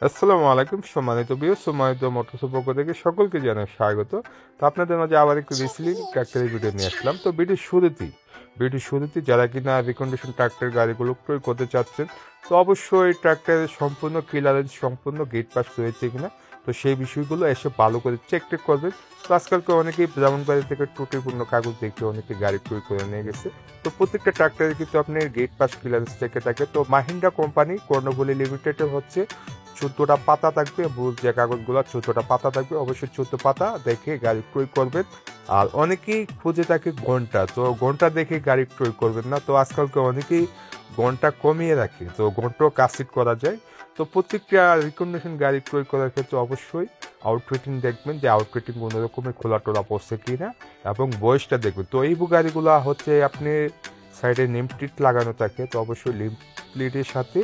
আসসালামু আলাইকুম সম্মানিত ভিউয়ার্স, সম্মানিত মোটরসের পক্ষ থেকে সকলকে জানাই স্বাগত। তো আপনাদের মাঝে আবার একটু রিসেলিং ট্র্যাক্টরের ভিডিও নিয়ে আসলাম। তো ভিডিও শুরুতেই যারা কিনা রিকন্ডিশন ট্র্যাক্টর গাড়িগুলো ক্রয় করতে চাচ্ছেন, তো অবশ্যই ট্র্যাক্টরের সম্পূর্ণ ক্লিয়ারেন্স, সম্পূর্ণ গেট পাস রয়েছে কিনা, তো সেই বিষয়গুলো এসে ভালো করে চেক করবেন। তো আজকালকে অনেকেই ব্রাহ্মণবাড়ি থেকে ত্রুটিপূর্ণ কাগজ দেখে অনেকে গাড়ি ক্রয় করে নিয়ে গেছে। তো প্রত্যেকটা ট্রাক্টরে কিন্তু আপনার গেট পাস ক্লিয়ারেন্স থেকে থাকে। তো মাহিন্দ্রা কোম্পানি কর্ণফুলী লিমিটেডে হচ্ছে 14টা পাতা থাকবে, যে কাগজগুলো 14টা পাতা থাকবে, অবশ্যই 14 পাতা দেখে গাড়ি ক্রয় করবেন। আর অনেকেই খুঁজে থাকে ঘন্টা, তো ঘন্টা দেখে গাড়ি ক্রয় করবেন না। তো আজকালকে অনেকেই ঘন্টা কমিয়ে রাখে, তো ঘন্টাও কাস্ট করা যায়। তো প্রত্যেকটা রিকন্ডিশন গাড়ি ক্রয় করার ক্ষেত্রে অবশ্যই আউটফিটিং দেখবেন যে আউটফিটিং কোনো রকমের খোলা টোলা পড়ছে কিনা, এবং বয়সটা দেখবেন। তো এই গাড়িগুলো হচ্ছে আপনি সাইডে নেম প্লেট লাগানো থাকে, তো অবশ্যই নেম প্লেটের সাথে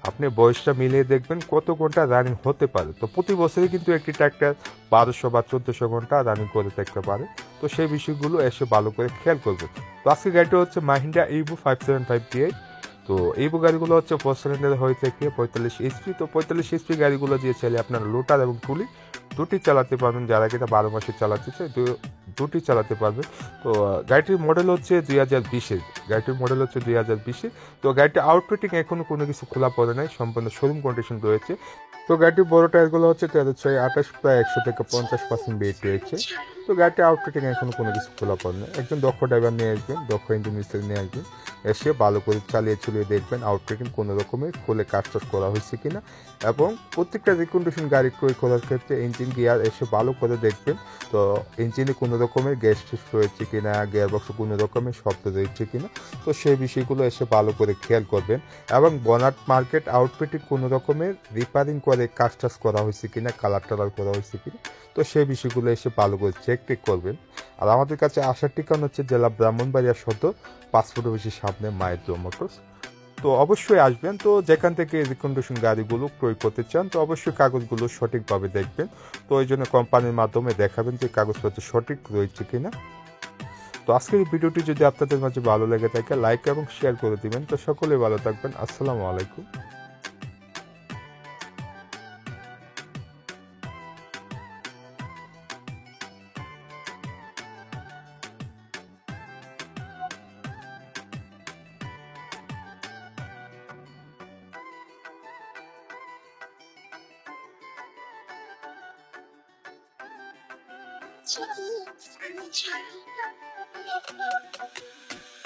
আপনি বয়সটা মিলিয়ে দেখবেন কত ঘন্টা রানিং হতে পারে। তো প্রতি বছরই কিন্তু একটি ট্র্যাক্টর 1200 বা 1400 ঘন্টা রানিং করে থাকতে পারে। তো সেই বিষয়গুলো এসে ভালো করে খেয়াল করবেন। তো আজকে গাড়িটা হচ্ছে মাহিন্দ্রা ইভো 575 DI। তো এই গাড়িগুলো হচ্ছে 4 সিলিন্ডার হয়ে থেকে 45 HP। তো 45 HP গাড়িগুলো দিয়ে চাইলে আপনার লোটার এবং টুলি দুটি চালাতে পারবেন। যারা কিনা 12 মাসে চালাতে চায় দুটি চালাতে পারবে। তো গাড়িটির মডেল হচ্ছে 2020-এর। গাড়িটির মডেল হচ্ছে 2020। তো গাড়িটির আউটফিটিং এখনো কোনো কিছু খোলা পড়ে নাই, সম্পূর্ণ শোরুম কন্ডিশন রয়েছে। তো গাড়িটির বড় টায়ারগুলো হচ্ছে 13/6/28, প্রায় 100 থেকে 50% ওয়েট রয়েছে। তো গাড়িটির আউটফিটিং এখনো কোনো কিছু খোলা পড়ে নাই। একজন দক্ষ ড্রাইভার নিয়ে আসবেন, দক্ষ ইঞ্জিন মিস্ত্রি নিয়ে আসবেন, এসে ভালো করে চালিয়ে দেখবেন আউটফিটিং কোনো রকমের খুলে কাজ করা হয়েছে কিনা। এবং প্রত্যেকটা রিকন্ডিশন গাড়ি ক্রয় করার ক্ষেত্রে ইঞ্জিন গিয়ার এসে ভালো করে দেখবেন। তো ইঞ্জিনে কোনো রকমের গ্যাস রয়েছে কিনা, গিয়ার বক্সে কোনো রকমের শব্দ রয়েছে কিনা, তো সেই বিষয়গুলো এসে ভালো করে খেয়াল করবেন। এবং বনাট মার্কেট আউটফিটিং কোনো রকমের রিপেয়ারিং করে কাজ করা হয়েছে কিনা, কালার টালার করা হয়েছে কিনা, তো সেই বিষয়গুলো এসে ভালো করে চেক করবেন। আর আমাদের কাছে আসার ঠিকানা হচ্ছে জেলা ব্রাহ্মণবাড়িয়া সদর, 5 ফুটের বেশি সামনে মায়ের মোটরস। তো অবশ্যই আসবেন। তো যেখান থেকে রিকন্ডিশন গাড়িগুলো ক্রয় করতে চান, তো অবশ্যই কাগজগুলো সঠিকভাবে দেখবেন। তো ওই জন্য কোম্পানির মাধ্যমে দেখাবেন যে কাগজপত্র সঠিক রয়েছে কিনা। তো আজকের এই ভিডিওটি যদি আপনাদের মাঝে ভালো লেগে থাকে, লাইক এবং শেয়ার করে দিবেন। তো সকলে ভালো থাকবেন। আসসালামু আলাইকুম। Thank you.